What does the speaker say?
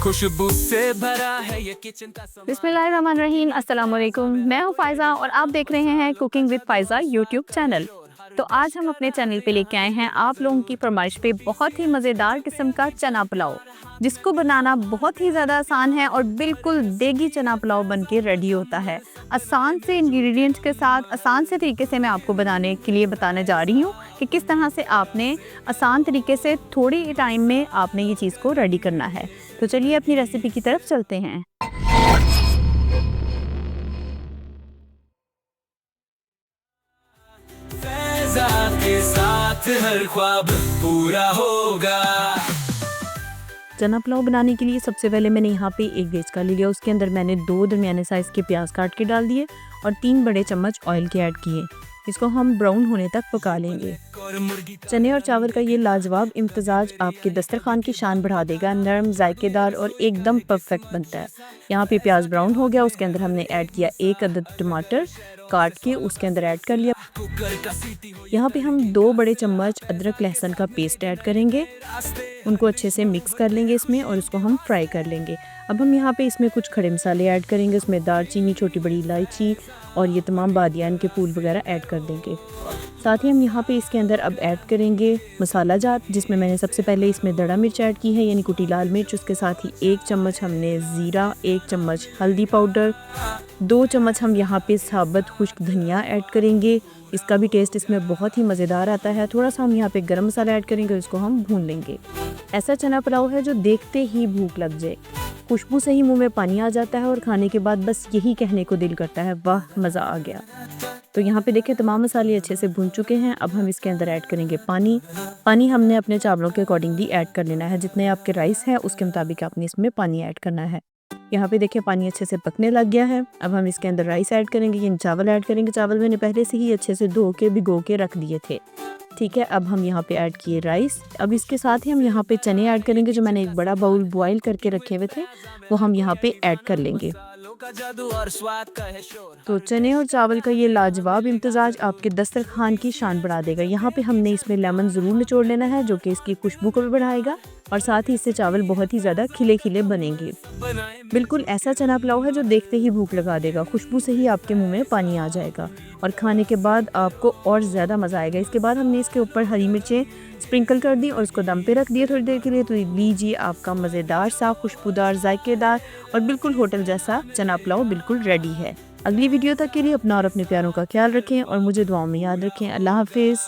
खुशबू से भरा है ये किचन का समा। बिस्मिल्लाहिर्रहमानिर्रहीम, अस्सलाम वालेकुम। मैं हूँ फ़ायज़ा और आप देख रहे हैं cooking with Faiza YouTube channel. तो आज हम अपने चैनल पे लेके आए हैं आप लोगों की फरमाइश पे बहुत ही मज़ेदार किस्म का चना पुलाव, जिसको बनाना बहुत ही ज़्यादा आसान है और बिल्कुल देगी चना पुलाव बन के रेडी होता है। आसान से इंग्रेडिएंट्स के साथ आसान से तरीके से मैं आपको बनाने के लिए बताने जा रही हूँ कि किस तरह से आपने आसान तरीके से थोड़ी टाइम में आपने ये चीज़ को रेडी करना है। तो चलिए अपनी रेसिपी की तरफ चलते हैं। फैज़ा के साथ हर ख्वाब पूरा होगा। चना पुलाव बनाने के लिए सबसे पहले मैंने यहाँ पे एक वेज का ले लिया। उसके अंदर मैंने 2 दरमियाने साइज़ के प्याज काट के डाल दिए और 3 बड़े चम्मच ऑयल के ऐड किए। इसको हम ब्राउन होने तक पका लेंगे। चने और चावल का ये लाजवाब इम्तजाज आपके दस्तरखान की शान बढ़ा देगा। नरम, जायकेदार और एकदम परफेक्ट बनता है। यहाँ पे प्याज ब्राउन हो गया, उसके अंदर हमने ऐड किया 1 अदद टमाटर काट के उसके अंदर ऐड कर लिया। यहाँ पे हम 2 बड़े चम्मच अदरक लहसुन का पेस्ट ऐड करेंगे, उनको अच्छे से मिक्स कर लेंगे इसमें और उसको हम फ्राई कर लेंगे। अब हम यहाँ पे इसमें कुछ खड़े मसाले ऐड करेंगे, उसमें दालचीनी, छोटी बड़ी इलायची और ये तमाम बादियान के फूल वगैरह ऐड कर देंगे। साथ ही हम यहाँ पे इसके अंदर अब ऐड करेंगे मसाला जात, जिसमें मैंने सबसे पहले इसमें दड़ा मिर्च ऐड की है यानी कुटी लाल मिर्च। उसके साथ ही 1 चम्मच हमने ज़ीरा, 1 चम्मच हल्दी पाउडर, 2 चम्मच हम यहाँ पे साबुत खुश्क धनिया ऐड करेंगे। इसका भी टेस्ट इसमें बहुत ही मज़ेदार आता है। थोड़ा सा हम यहाँ पे गरम मसाला ऐड करेंगे, इसको हम भून लेंगे। ऐसा चना पुलाव है जो देखते ही भूख लग जाए, खुशबू से ही मुंह में पानी आ जाता है और खाने के बाद बस यही कहने को दिल करता है, वाह मज़ा आ गया। तो यहाँ पे देखें तमाम मसाले अच्छे से भून चुके हैं। अब हम इसके अंदर ऐड करेंगे पानी। पानी हमने अपने चावलों के अकॉर्डिंगली ऐड कर लेना है, जितने आपके राइस है उसके मुताबिक आपने इसमें पानी ऐड करना है। यहाँ पे देखिए पानी अच्छे से पकने लग गया है। अब हम इसके अंदर राइस ऐड करेंगे, यानी चावल ऐड करेंगे। चावल मैंने पहले से ही अच्छे से धो के भिगो के रख दिए थे। ठीक है, अब हम यहाँ पे ऐड किए राइस। अब इसके साथ ही हम यहाँ पे चने ऐड करेंगे, जो मैंने एक बड़ा बाउल बॉईल करके रखे हुए थे वो हम यहाँ पे ऐड कर लेंगे। तो चने और चावल का ये लाजवाब इम्तजाज आपके दस्तरखान की शान बढ़ा देगा। यहाँ पे हमने इसमें लेमन ज़रूर निचोड़ लेना है, जो कि इसकी खुशबू को भी बढ़ाएगा और साथ ही इससे चावल बहुत ही ज़्यादा खिले खिले बनेंगे। बिल्कुल ऐसा चना पुलाव है जो देखते ही भूख लगा देगा, खुशबू से ही आपके मुंह में पानी आ जाएगा और खाने के बाद आपको और ज़्यादा मज़ा आएगा। इसके बाद हमने इसके ऊपर हरी मिर्चें स्प्रिंकल कर दी और उसको दम पे रख दिया थोड़ी देर के लिए। तो लीजिए आपका मज़ेदार सा, खुशबूदार, जायकेदार और बिल्कुल होटल जैसा चना पुलाव बिल्कुल रेडी है। अगली वीडियो तक के लिए अपना और अपने प्यारों का ख्याल रखें और मुझे दुआओं में याद रखें। अल्लाह हाफिज़।